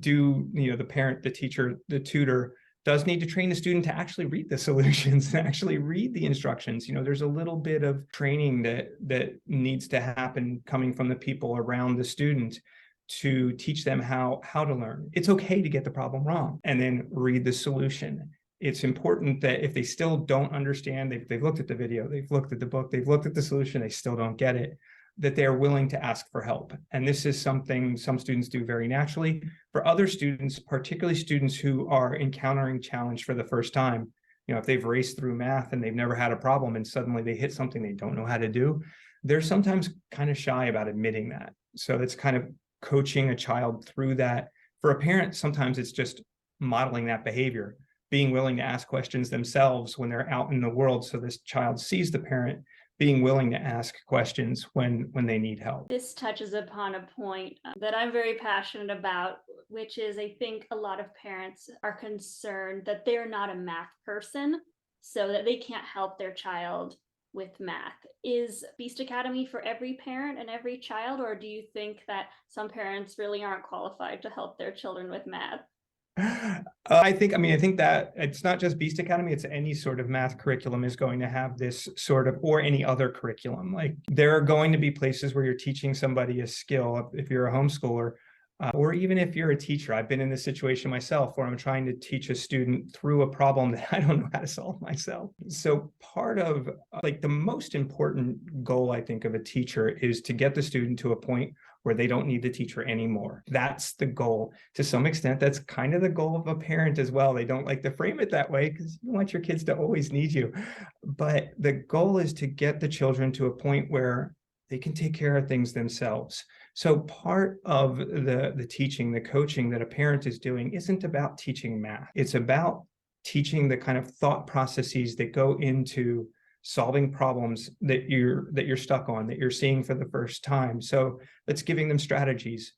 the parent, the teacher, the tutor does need to train the student to actually read the solutions and actually read the instructions. There's a little bit of training that needs to happen coming from the people around the student to teach them how to learn. It's okay to get the problem wrong and then read the solution. It's important that if they still don't understand, they've looked at the video, they've looked at the book, they've looked at the solution, they still don't get it, that they're willing to ask for help. And this is something some students do very naturally. For other students, particularly students who are encountering challenge for the first time, if they've raced through math and they've never had a problem and suddenly they hit something they don't know how to do, they're sometimes kind of shy about admitting that. So it's kind of coaching a child through that. For a parent, sometimes it's just modeling that behavior, being willing to ask questions themselves when they're out in the world, so this child sees the parent being willing to ask questions when they need help. This touches upon a point that I'm very passionate about, which is I think a lot of parents are concerned that they're not a math person, so that they can't help their child with math. Is Beast Academy for every parent and every child, or do you think that some parents really aren't qualified to help their children with math? I think that it's not just Beast Academy, it's any sort of math curriculum is going to have this sort of, or any other curriculum. Like there are going to be places where you're teaching somebody a skill, if you're a homeschooler, or even if you're a teacher. I've been in this situation myself where I'm trying to teach a student through a problem that I don't know how to solve myself. So part of the most important goal, I think, of a teacher is to get the student to a point where they don't need the teacher anymore. That's the goal. To some extent, that's kind of the goal of a parent as well. They don't like to frame it that way because you want your kids to always need you. But the goal is to get the children to a point where they can take care of things themselves. So part of the teaching, the coaching that a parent is doing isn't about teaching math. It's about teaching the kind of thought processes that go into solving problems that you're stuck on, that you're seeing for the first time. So that's giving them strategies.